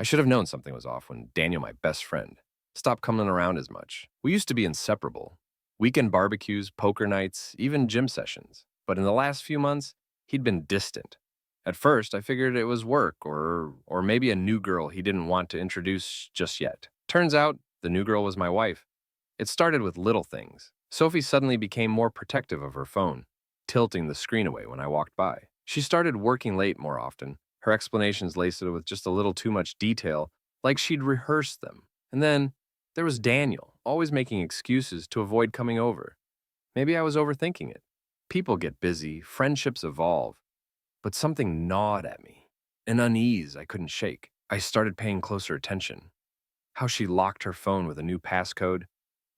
I should have known something was off when Daniel, my best friend, stopped coming around as much. We used to be inseparable. Weekend barbecues, poker nights, even gym sessions. But in the last few months, he'd been distant. At first, I figured it was work or maybe a new girl he didn't want to introduce just yet. Turns out, the new girl was my wife. It started with little things. Sophie suddenly became more protective of her phone, tilting the screen away when I walked by. She started working late more often, her explanations laced with just a little too much detail, like she'd rehearsed them. And then there was Daniel, always making excuses to avoid coming over. Maybe I was overthinking it. People get busy, friendships evolve, but something gnawed at me, an unease I couldn't shake. I started paying closer attention. How she locked her phone with a new passcode,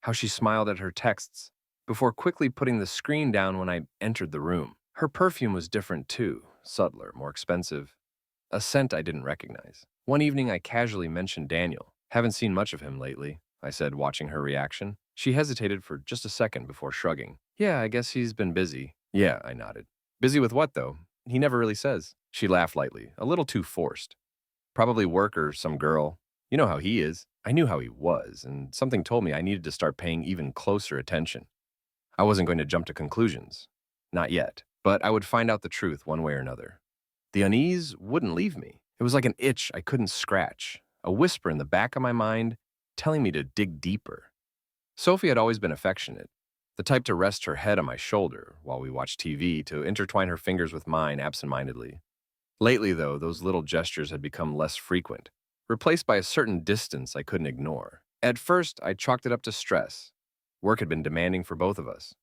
how she smiled at her texts before quickly putting the screen down when I entered the room. Her perfume was different too, subtler, more expensive, a scent I didn't recognize. One evening, I casually mentioned Daniel. Haven't seen much of him lately, I said, watching her reaction. She hesitated for just a second before shrugging. Yeah, I guess he's been busy. Yeah, I nodded. Busy with what, though? He never really says. She laughed lightly, a little too forced. Probably work or some girl. You know how he is. I knew how he was, and something told me I needed to start paying even closer attention. I wasn't going to jump to conclusions. Not yet. But I would find out the truth one way or another. The unease wouldn't leave me. It was like an itch I couldn't scratch, a whisper in the back of my mind telling me to dig deeper. Sophie had always been affectionate, the type to rest her head on my shoulder while we watched TV, to intertwine her fingers with mine absentmindedly. Lately, though, those little gestures had become less frequent, replaced by a certain distance I couldn't ignore. At first, I chalked it up to stress. Work had been demanding for both of us.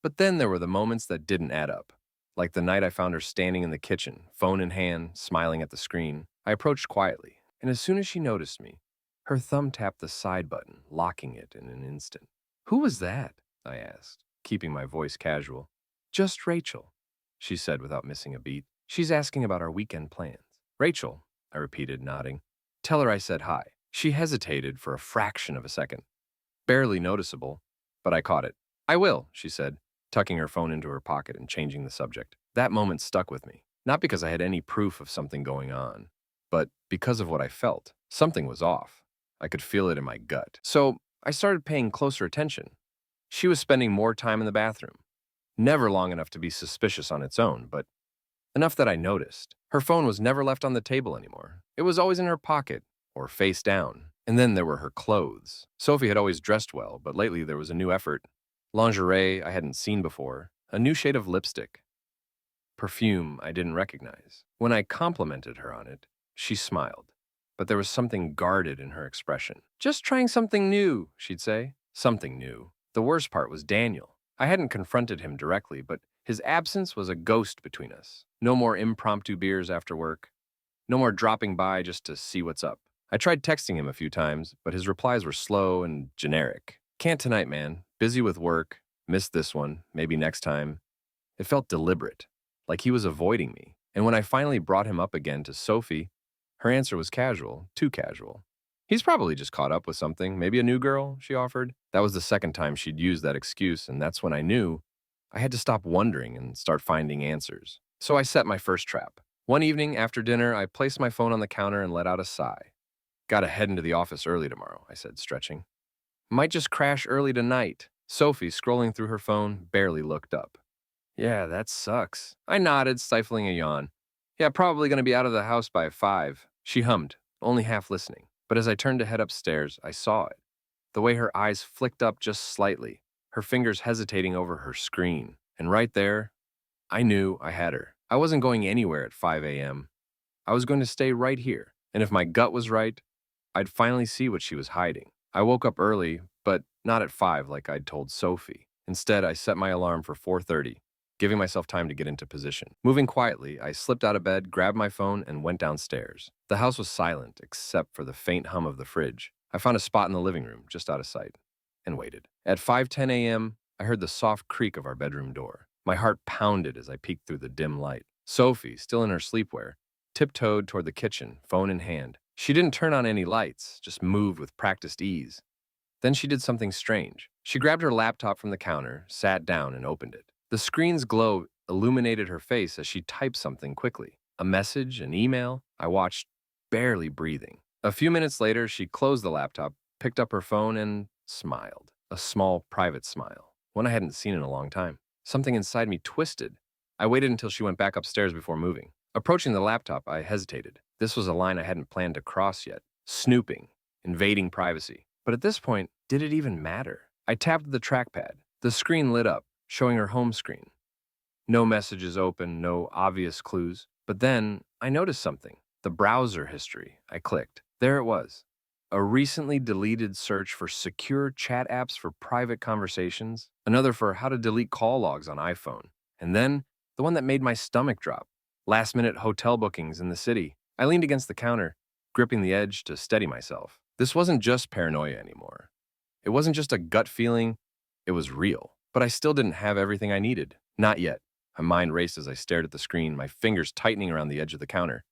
But then there were the moments that didn't add up. Like the night I found her standing in the kitchen, phone in hand, smiling at the screen. I approached quietly, and as soon as she noticed me, her thumb tapped the side button, locking it in an instant. Who was that? I asked, keeping my voice casual. Just Rachel, she said without missing a beat. She's asking about our weekend plans. Rachel, I repeated, nodding. Tell her I said hi. She hesitated for a fraction of a second. Barely noticeable, but I caught it. I will, she said, tucking her phone into her pocket and changing the subject. That moment stuck with me, not because I had any proof of something going on, but because of what I felt. Something was off. I could feel it in my gut. So I started paying closer attention. She was spending more time in the bathroom. Never long enough to be suspicious on its own, but enough that I noticed. Her phone was never left on the table anymore. It was always in her pocket, or face down. And then there were her clothes. Sophie had always dressed well, but lately there was a new effort. Lingerie I hadn't seen before, a new shade of lipstick, perfume I didn't recognize. When I complimented her on it, she smiled, but there was something guarded in her expression. Just trying something new, she'd say. Something new. The worst part was Daniel. I hadn't confronted him directly, but his absence was a ghost between us. No more impromptu beers after work. No more dropping by just to see what's up. I tried texting him a few times, but his replies were slow and generic. Can't tonight, man. Busy with work. Missed this one. Maybe next time. It felt deliberate, like he was avoiding me. And when I finally brought him up again to Sophie, her answer was casual, too casual. He's probably just caught up with something, maybe a new girl, she offered. That was the second time she'd used that excuse, and that's when I knew I had to stop wondering and start finding answers. So I set my first trap. One evening after dinner, I placed my phone on the counter and let out a sigh. Gotta head into the office early tomorrow, I said, stretching. Might just crash early tonight. Sophie, scrolling through her phone, barely looked up. Yeah, that sucks. I nodded, stifling a yawn. Yeah, probably gonna be out of the house by 5. She hummed, only half listening. But as I turned to head upstairs, I saw it. The way her eyes flicked up just slightly, her fingers hesitating over her screen. And right there, I knew I had her. I wasn't going anywhere at 5 a.m. I was going to stay right here. And if my gut was right, I'd finally see what she was hiding. I woke up early, but not at 5 like I'd told Sophie. Instead, I set my alarm for 4:30, giving myself time to get into position. Moving quietly, I slipped out of bed, grabbed my phone, and went downstairs. The house was silent, except for the faint hum of the fridge. I found a spot in the living room, just out of sight, and waited. At 5:10 a.m., I heard the soft creak of our bedroom door. My heart pounded as I peeked through the dim light. Sophie, still in her sleepwear, tiptoed toward the kitchen, phone in hand. She didn't turn on any lights, just moved with practiced ease. Then she did something strange. She grabbed her laptop from the counter, sat down, and opened it. The screen's glow illuminated her face as she typed something quickly. A message, an email. I watched, barely breathing. A few minutes later, she closed the laptop, picked up her phone, and smiled. A small, private smile, one I hadn't seen in a long time. Something inside me twisted. I waited until she went back upstairs before moving. Approaching the laptop, I hesitated. This was a line I hadn't planned to cross yet. Snooping, invading privacy. But at this point, did it even matter? I tapped the trackpad. The screen lit up, showing her home screen. No messages open, no obvious clues. But then, I noticed something. The browser history. I clicked. There it was. A recently deleted search for secure chat apps for private conversations. Another for how to delete call logs on iPhone. And then, the one that made my stomach drop. Last-minute hotel bookings in the city. I leaned against the counter, gripping the edge to steady myself. This wasn't just paranoia anymore. It wasn't just a gut feeling. It was real. But I still didn't have everything I needed. Not yet. My mind raced as I stared at the screen, my fingers tightening around the edge of the counter.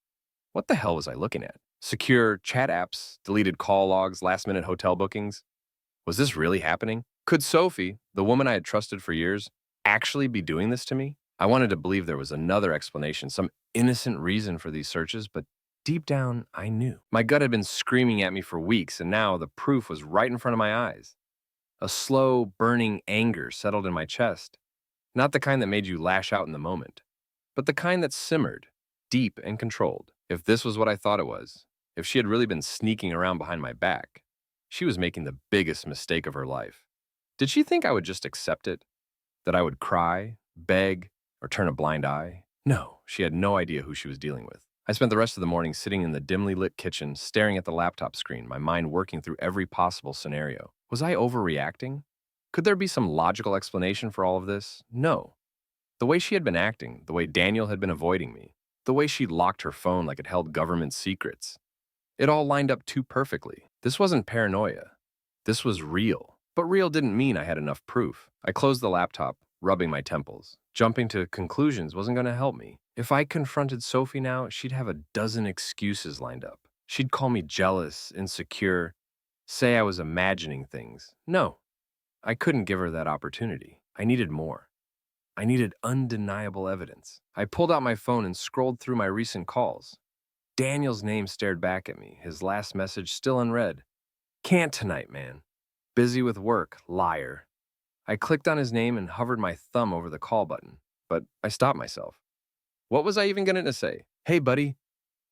What the hell was I looking at? Secure chat apps, deleted call logs, last-minute hotel bookings? Was this really happening? Could Sophie, the woman I had trusted for years, actually be doing this to me? I wanted to believe there was another explanation, some innocent reason for these searches, but deep down, I knew. My gut had been screaming at me for weeks, and now the proof was right in front of my eyes. A slow, burning anger settled in my chest. Not the kind that made you lash out in the moment, but the kind that simmered, deep and controlled. If this was what I thought it was, if she had really been sneaking around behind my back, she was making the biggest mistake of her life. Did she think I would just accept it? That I would cry, beg, or turn a blind eye? No, she had no idea who she was dealing with. I spent the rest of the morning sitting in the dimly lit kitchen, staring at the laptop screen, my mind working through every possible scenario. Was I overreacting? Could there be some logical explanation for all of this? No. The way she had been acting, the way Daniel had been avoiding me, the way she'd locked her phone like it held government secrets. It all lined up too perfectly. This wasn't paranoia. This was real. But real didn't mean I had enough proof. I closed the laptop, rubbing my temples. Jumping to conclusions wasn't going to help me. If I confronted Sophie now, she'd have a dozen excuses lined up. She'd call me jealous, insecure, say I was imagining things. No, I couldn't give her that opportunity. I needed more. I needed undeniable evidence. I pulled out my phone and scrolled through my recent calls. Daniel's name stared back at me, his last message still unread. Can't tonight, man. Busy with work, liar. I clicked on his name and hovered my thumb over the call button, but I stopped myself. What was I even going to say? Hey, buddy,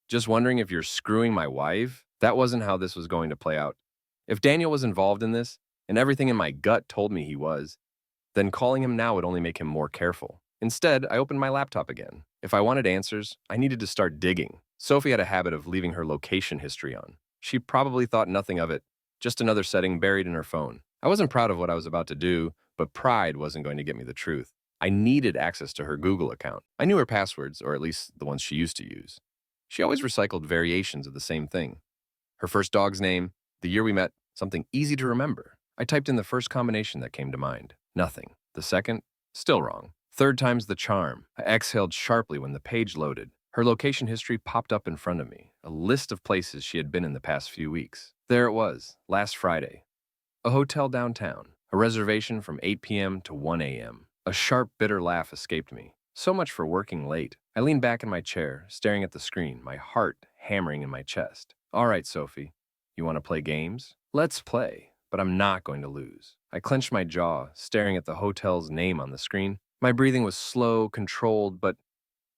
just wondering if you're screwing my wife? That wasn't how this was going to play out. If Daniel was involved in this, and everything in my gut told me he was, then calling him now would only make him more careful. Instead, I opened my laptop again. If I wanted answers, I needed to start digging. Sophie had a habit of leaving her location history on. She probably thought nothing of it, just another setting buried in her phone. I wasn't proud of what I was about to do, but pride wasn't going to get me the truth. I needed access to her Google account. I knew her passwords, or at least the ones she used to use. She always recycled variations of the same thing. Her first dog's name, the year we met, something easy to remember. I typed in the first combination that came to mind. Nothing. The second, still wrong. Third time's the charm. I exhaled sharply when the page loaded. Her location history popped up in front of me, a list of places she had been in the past few weeks. There it was, last Friday. A hotel downtown, a reservation from 8 p.m. to 1 a.m. A sharp, bitter laugh escaped me. So much for working late. I leaned back in my chair, staring at the screen, my heart hammering in my chest. All right, Sophie, you want to play games? Let's play, but I'm not going to lose. I clenched my jaw, staring at the hotel's name on the screen. My breathing was slow, controlled, but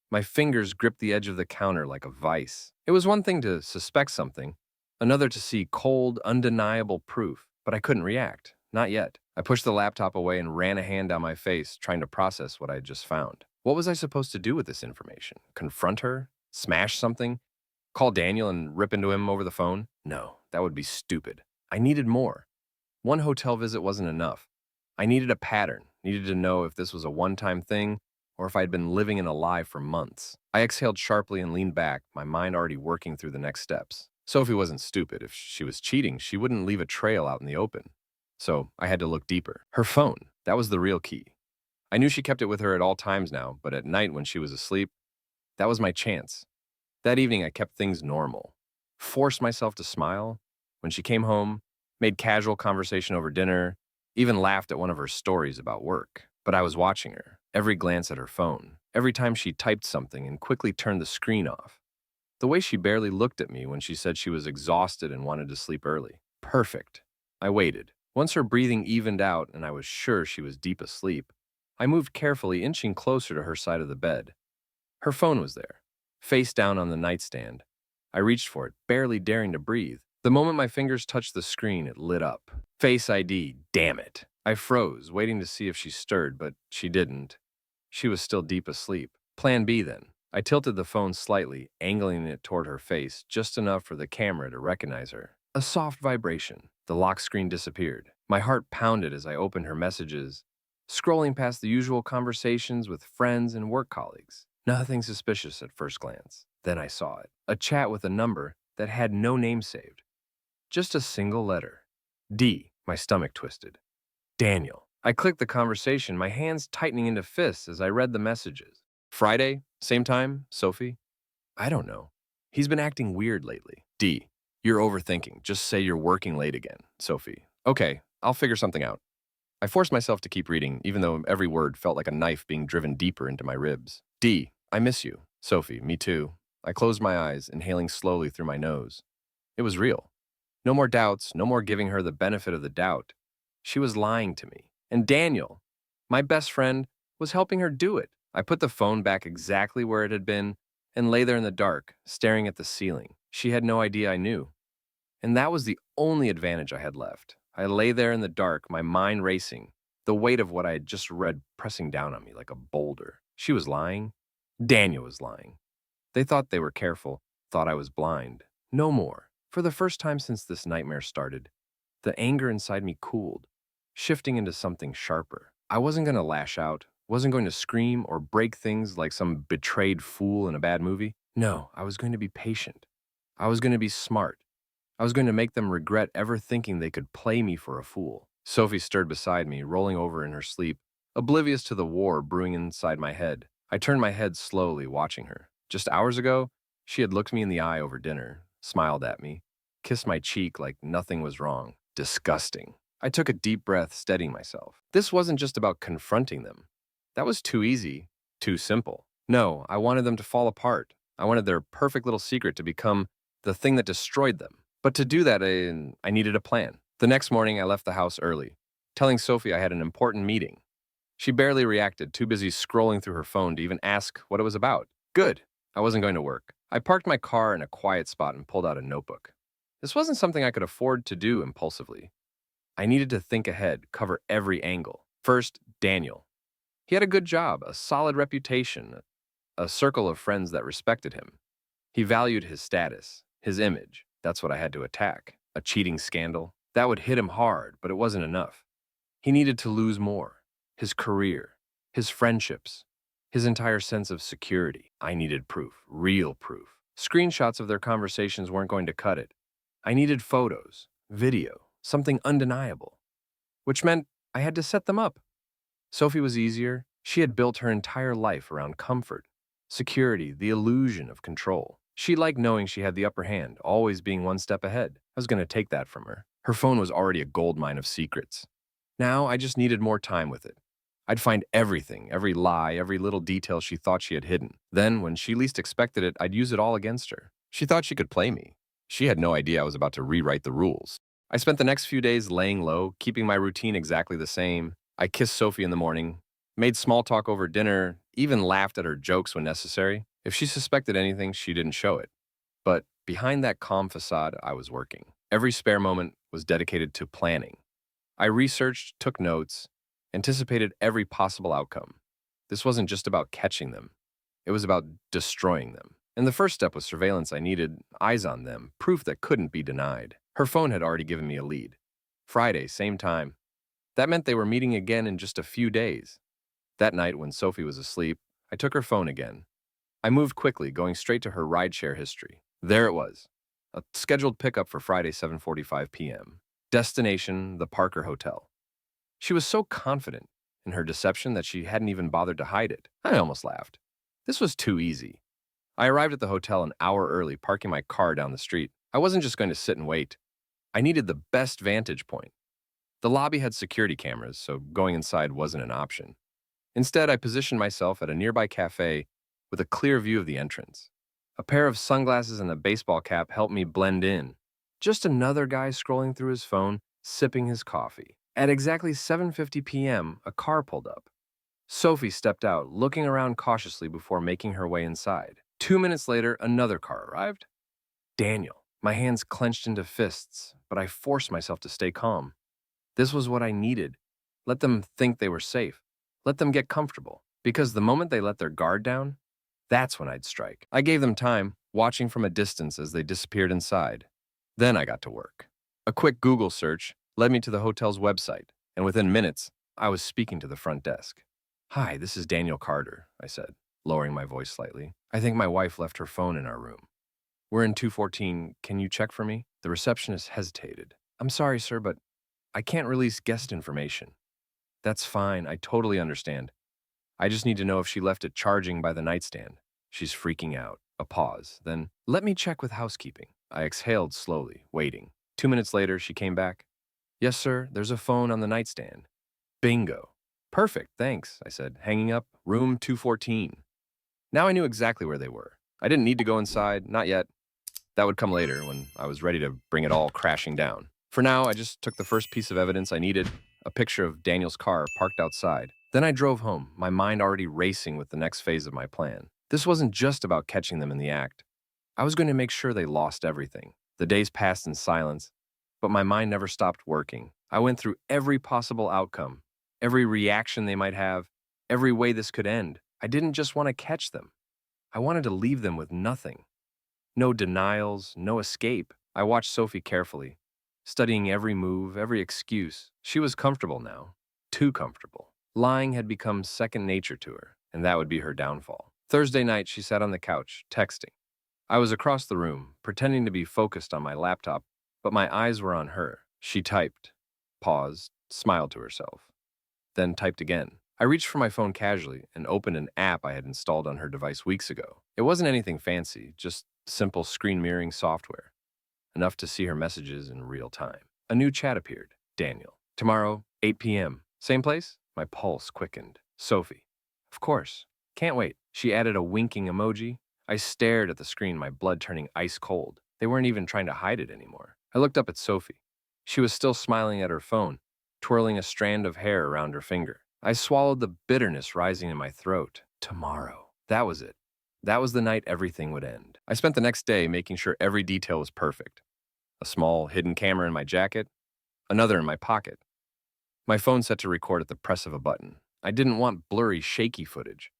my fingers gripped the edge of the counter like a vice. It was one thing to suspect something, another to see cold, undeniable proof, but I couldn't react. Not yet. I pushed the laptop away and ran a hand down my face, trying to process what I had just found. What was I supposed to do with this information? Confront her? Smash something? Call Daniel and rip into him over the phone? No, that would be stupid. I needed more. One hotel visit wasn't enough. I needed a pattern, needed to know if this was a one-time thing or if I had been living in a lie for months. I exhaled sharply and leaned back, my mind already working through the next steps. Sophie wasn't stupid. If she was cheating, she wouldn't leave a trail out in the open. So I had to look deeper. Her phone, that was the real key. I knew she kept it with her at all times now, but at night when she was asleep, that was my chance. That evening I kept things normal, forced myself to smile. When she came home, made casual conversation over dinner, even laughed at one of her stories about work. But I was watching her, every glance at her phone, every time she typed something and quickly turned the screen off. The way she barely looked at me when she said she was exhausted and wanted to sleep early. Perfect. I waited. Once her breathing evened out and I was sure she was deep asleep, I moved carefully, inching closer to her side of the bed. Her phone was there, face down on the nightstand. I reached for it, barely daring to breathe. The moment my fingers touched the screen, it lit up. Face ID, damn it. I froze, waiting to see if she stirred, but she didn't. She was still deep asleep. Plan B, then. I tilted the phone slightly, angling it toward her face, just enough for the camera to recognize her. A soft vibration. The lock screen disappeared. My heart pounded as I opened her messages, scrolling past the usual conversations with friends and work colleagues. Nothing suspicious at first glance. Then I saw it. A chat with a number that had no name saved. Just a single letter. D. My stomach twisted. Daniel. I clicked the conversation, my hands tightening into fists as I read the messages. Friday? Same time? Sophie? I don't know. He's been acting weird lately. D. You're overthinking. Just say you're working late again. Sophie. Okay, I'll figure something out. I forced myself to keep reading, even though every word felt like a knife being driven deeper into my ribs. D. I miss you. Sophie. Me too. I closed my eyes, inhaling slowly through my nose. It was real. No more doubts, no more giving her the benefit of the doubt. She was lying to me. And Daniel, my best friend, was helping her do it. I put the phone back exactly where it had been and lay there in the dark, staring at the ceiling. She had no idea I knew. And that was the only advantage I had left. I lay there in the dark, my mind racing, the weight of what I had just read pressing down on me like a boulder. She was lying. Daniel was lying. They thought they were careful, thought I was blind. No more. For the first time since this nightmare started, the anger inside me cooled, shifting into something sharper. I wasn't going to lash out, wasn't going to scream or break things like some betrayed fool in a bad movie. No, I was going to be patient. I was going to be smart. I was going to make them regret ever thinking they could play me for a fool. Sophie stirred beside me, rolling over in her sleep, oblivious to the war brewing inside my head. I turned my head slowly, watching her. Just hours ago, she had looked me in the eye over dinner, smiled at me, kissed my cheek like nothing was wrong. Disgusting. I took a deep breath, steadying myself. This wasn't just about confronting them. That was too easy, too simple. No, I wanted them to fall apart. I wanted their perfect little secret to become the thing that destroyed them. But to do that, I needed a plan. The next morning, I left the house early, telling Sophie I had an important meeting. She barely reacted, too busy scrolling through her phone to even ask what it was about. Good. I wasn't going to work. I parked my car in a quiet spot and pulled out a notebook. This wasn't something I could afford to do impulsively. I needed to think ahead, cover every angle. First, Daniel. He had a good job, a solid reputation, a circle of friends that respected him. He valued his status, his image. That's what I had to attack. A cheating scandal. That would hit him hard, but it wasn't enough. He needed to lose more. His career, his friendships, his entire sense of security. I needed proof, real proof. Screenshots of their conversations weren't going to cut it. I needed photos, video, something undeniable, which meant I had to set them up. Sophie was easier. She had built her entire life around comfort, security, the illusion of control. She liked knowing she had the upper hand, always being one step ahead. I was going to take that from her. Her phone was already a goldmine of secrets. Now I just needed more time with it. I'd find everything, every lie, every little detail she thought she had hidden. Then, when she least expected it, I'd use it all against her. She thought she could play me. She had no idea I was about to rewrite the rules. I spent the next few days laying low, keeping my routine exactly the same. I kissed Sophie in the morning, made small talk over dinner, even laughed at her jokes when necessary. If she suspected anything, she didn't show it. But behind that calm facade, I was working. Every spare moment was dedicated to planning. I researched, took notes, anticipated every possible outcome. This wasn't just about catching them. It was about destroying them. And the first step was surveillance. I needed eyes on them, proof that couldn't be denied. Her phone had already given me a lead. Friday, same time. That meant they were meeting again in just a few days. That night, when Sophie was asleep, I took her phone again. I moved quickly, going straight to her rideshare history. There it was, a scheduled pickup for Friday, 7:45 p.m. Destination, the Parker Hotel. She was so confident in her deception that she hadn't even bothered to hide it. I almost laughed. This was too easy. I arrived at the hotel an hour early, parking my car down the street. I wasn't just going to sit and wait. I needed the best vantage point. The lobby had security cameras, so going inside wasn't an option. Instead, I positioned myself at a nearby cafe with a clear view of the entrance. A pair of sunglasses and a baseball cap helped me blend in. Just another guy scrolling through his phone, sipping his coffee. At exactly 7:50 p.m., a car pulled up. Sophie stepped out, looking around cautiously before making her way inside. 2 minutes later, another car arrived. Daniel. My hands clenched into fists, but I forced myself to stay calm. This was what I needed. Let them think they were safe. Let them get comfortable. Because the moment they let their guard down, that's when I'd strike. I gave them time, watching from a distance as they disappeared inside. Then I got to work. A quick Google search led me to the hotel's website, and within minutes, I was speaking to the front desk. "Hi, this is Daniel Carter," I said, lowering my voice slightly. "I think my wife left her phone in our room. We're in 214. Can you check for me?" The receptionist hesitated. "I'm sorry, sir, but I can't release guest information." "That's fine. I totally understand. I just need to know if she left it charging by the nightstand." "She's freaking out." A pause. Then, "Let me check with housekeeping." I exhaled slowly, waiting. 2 minutes later, she came back. "Yes, sir. There's a phone on the nightstand." Bingo. "Perfect, thanks," I said, hanging up. Room 214. Now I knew exactly where they were. I didn't need to go inside, not yet. That would come later when I was ready to bring it all crashing down. For now, I just took the first piece of evidence I needed, a picture of Daniel's car parked outside. Then I drove home, my mind already racing with the next phase of my plan. This wasn't just about catching them in the act. I was going to make sure they lost everything. The days passed in silence, but my mind never stopped working. I went through every possible outcome, every reaction they might have, every way this could end. I didn't just want to catch them. I wanted to leave them with nothing. No denials, no escape. I watched Sophie carefully, studying every move, every excuse. She was comfortable now, too comfortable. Lying had become second nature to her, and that would be her downfall. Thursday night, she sat on the couch, texting. I was across the room, pretending to be focused on my laptop, but my eyes were on her. She typed, paused, smiled to herself, then typed again. I reached for my phone casually and opened an app I had installed on her device weeks ago. It wasn't anything fancy, just simple screen mirroring software, enough to see her messages in real time. A new chat appeared. Daniel. Tomorrow, 8 p.m. Same place? My pulse quickened. Sophie. Of course. Can't wait. She added a winking emoji. I stared at the screen, my blood turning ice cold. They weren't even trying to hide it anymore. I looked up at Sophie. She was still smiling at her phone, twirling a strand of hair around her finger. I swallowed the bitterness rising in my throat. Tomorrow. That was it. That was the night everything would end. I spent the next day making sure every detail was perfect. A small hidden camera in my jacket, another in my pocket. My phone set to record at the press of a button. I didn't want blurry, shaky footage.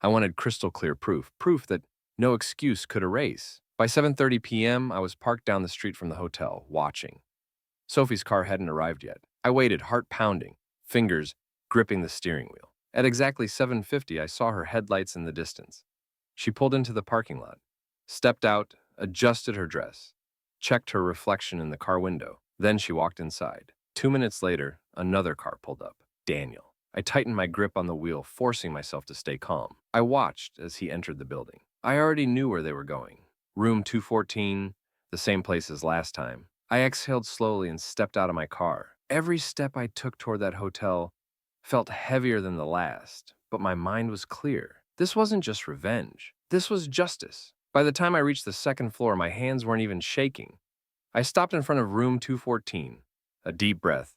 I wanted crystal clear proof that no excuse could erase. By 7:30 p.m., I was parked down the street from the hotel, watching. Sophie's car hadn't arrived yet. I waited, heart pounding, fingers gripping the steering wheel. At exactly 7:50, I saw her headlights in the distance. She pulled into the parking lot, stepped out, adjusted her dress, checked her reflection in the car window. Then she walked inside. 2 minutes later, another car pulled up. Daniel. I tightened my grip on the wheel, forcing myself to stay calm. I watched as he entered the building. I already knew where they were going. Room 214, the same place as last time. I exhaled slowly and stepped out of my car. Every step I took toward that hotel felt heavier than the last, but my mind was clear. This wasn't just revenge. This was justice. By the time I reached the second floor, my hands weren't even shaking. I stopped in front of room 214. A deep breath,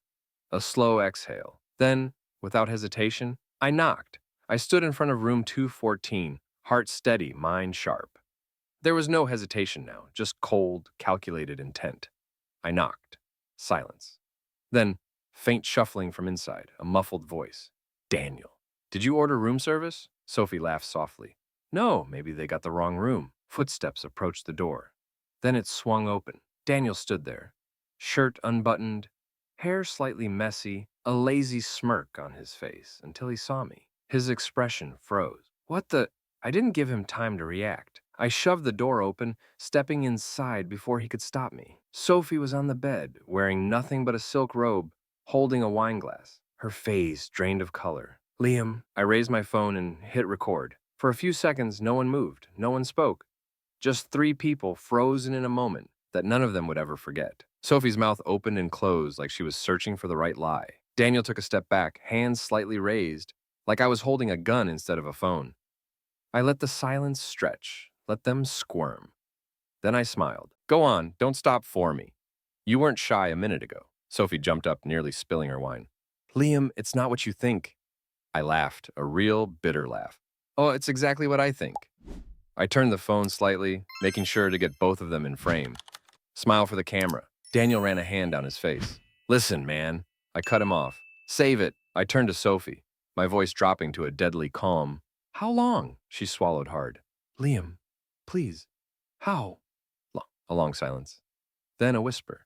a slow exhale. Then, without hesitation, I knocked. I stood in front of room 214, heart steady, mind sharp. There was no hesitation now, just cold, calculated intent. I knocked. Silence. Then, faint shuffling from inside, a muffled voice. Daniel. Did you order room service? Sophie laughed softly. No, maybe they got the wrong room. Footsteps approached the door. Then it swung open. Daniel stood there, shirt unbuttoned, hair slightly messy, a lazy smirk on his face until he saw me. His expression froze. What the? I didn't give him time to react. I shoved the door open, stepping inside before he could stop me. Sophie was on the bed, wearing nothing but a silk robe, holding a wine glass, her face drained of color. Liam, I raised my phone and hit record. For a few seconds, no one moved, no one spoke. Just three people frozen in a moment that none of them would ever forget. Sophie's mouth opened and closed like she was searching for the right lie. Daniel took a step back, hands slightly raised, like I was holding a gun instead of a phone. I let the silence stretch, Let them squirm. Then I smiled. Go on, don't stop for me. You weren't shy a minute ago. Sophie jumped up, nearly spilling her wine. Liam, it's not what you think. I laughed, a real bitter laugh. Oh, it's exactly what I think. I turned the phone slightly, making sure to get both of them in frame. Smile for the camera. Daniel ran a hand down his face. Listen, man. I cut him off. Save it. I turned to Sophie, my voice dropping to a deadly calm. How long? She swallowed hard. Liam, please. How? A long silence. Then a whisper.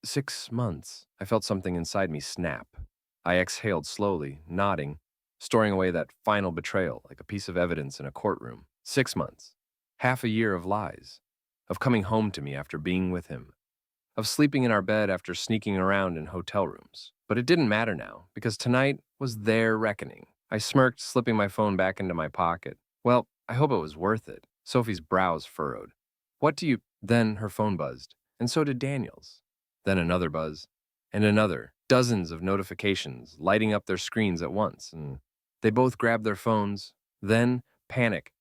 6 months. I felt something inside me snap. I exhaled slowly, nodding, storing away that final betrayal like a piece of evidence in a courtroom. 6 months. Half a year of lies. Of coming home to me after being with him. Of sleeping in our bed after sneaking around in hotel rooms. But it didn't matter now, because tonight was their reckoning. I smirked, slipping my phone back into my pocket. Well, I hope it was worth it. Sophie's brows furrowed. What do you... Then her phone buzzed, and so did Daniel's. Then another buzz, and another. Dozens of notifications lighting up their screens at once, and they both grabbed their phones. Then, panic.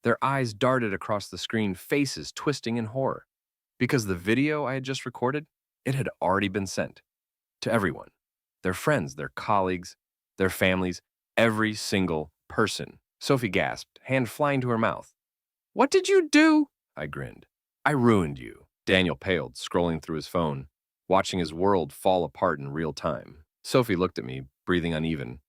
Their eyes darted across the screen, faces twisting in horror. Because the video I had just recorded, it had already been sent. To everyone. Their friends, their colleagues, their families, every single person. Sophie gasped, hand flying to her mouth. What did you do? I grinned. I ruined you. Daniel paled, scrolling through his phone, watching his world fall apart in real time. Sophie looked at me, breathing uneven.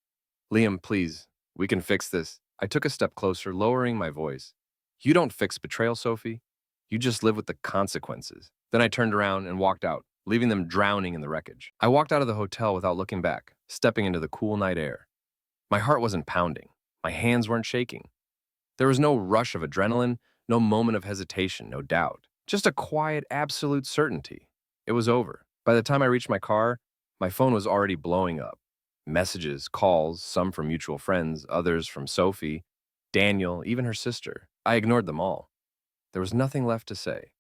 Liam, please, we can fix this. I took a step closer, lowering my voice. You don't fix betrayal, Sophie. You just live with the consequences. Then I turned around and walked out, leaving them drowning in the wreckage. I walked out of the hotel without looking back, stepping into the cool night air. My heart wasn't pounding. My hands weren't shaking. There was no rush of adrenaline, no moment of hesitation, no doubt. Just a quiet, absolute certainty. It was over. By the time I reached my car, my phone was already blowing up. Messages, calls, some from mutual friends, others from Sophie, Daniel, even her sister. I ignored them all. There was nothing left to say.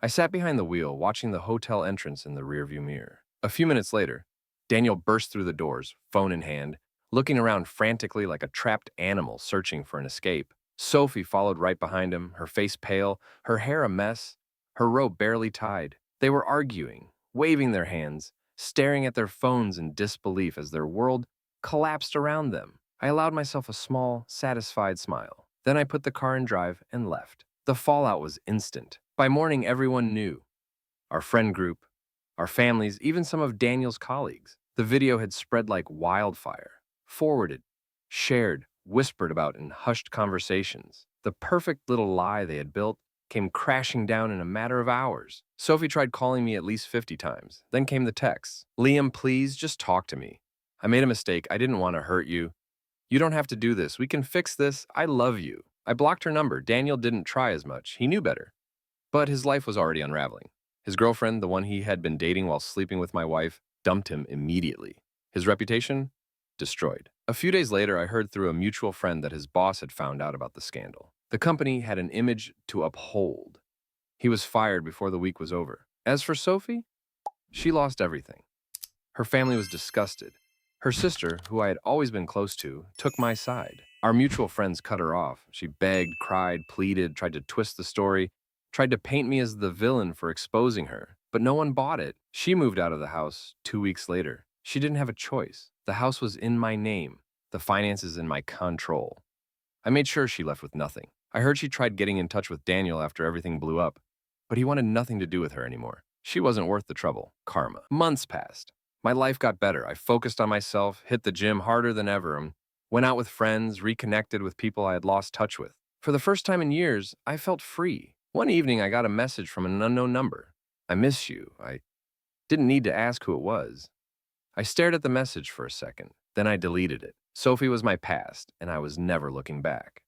I sat behind the wheel, watching the hotel entrance in the rearview mirror. A few minutes later, Daniel burst through the doors, phone in hand, looking around frantically like a trapped animal searching for an escape. Sophie followed right behind him, her face pale, her hair a mess, her robe barely tied. They were arguing, waving their hands, staring at their phones in disbelief as their world collapsed around them. I allowed myself a small, satisfied smile. Then I put the car in drive and left. The fallout was instant. By morning, everyone knew. Our friend group, our families, even some of Daniel's colleagues. The video had spread like wildfire, forwarded, shared, whispered about in hushed conversations. The perfect little lie they had built came crashing down in a matter of hours. Sophie tried calling me at least 50 times. Then came the texts. Liam, please, just talk to me. I made a mistake. I didn't want to hurt you. You don't have to do this. We can fix this. I love you. I blocked her number. Daniel didn't try as much. He knew better. But his life was already unraveling. His girlfriend, the one he had been dating while sleeping with my wife, dumped him immediately. His reputation? Destroyed. A few days later, I heard through a mutual friend that his boss had found out about the scandal. The company had an image to uphold. He was fired before the week was over. As for Sophie, she lost everything. Her family was disgusted. Her sister, who I had always been close to, took my side. Our mutual friends cut her off. She begged, cried, pleaded, tried to twist the story, tried to paint me as the villain for exposing her. But no one bought it. She moved out of the house 2 weeks later. She didn't have a choice. The house was in my name, the finances in my control. I made sure she left with nothing. I heard she tried getting in touch with Daniel after everything blew up, but he wanted nothing to do with her anymore. She wasn't worth the trouble. Karma. Months passed. My life got better. I focused on myself, hit the gym harder than ever, and went out with friends, reconnected with people I had lost touch with. For the first time in years, I felt free. One evening, I got a message from an unknown number. I miss you. I didn't need to ask who it was. I stared at the message for a second, then I deleted it. Sophie was my past, and I was never looking back.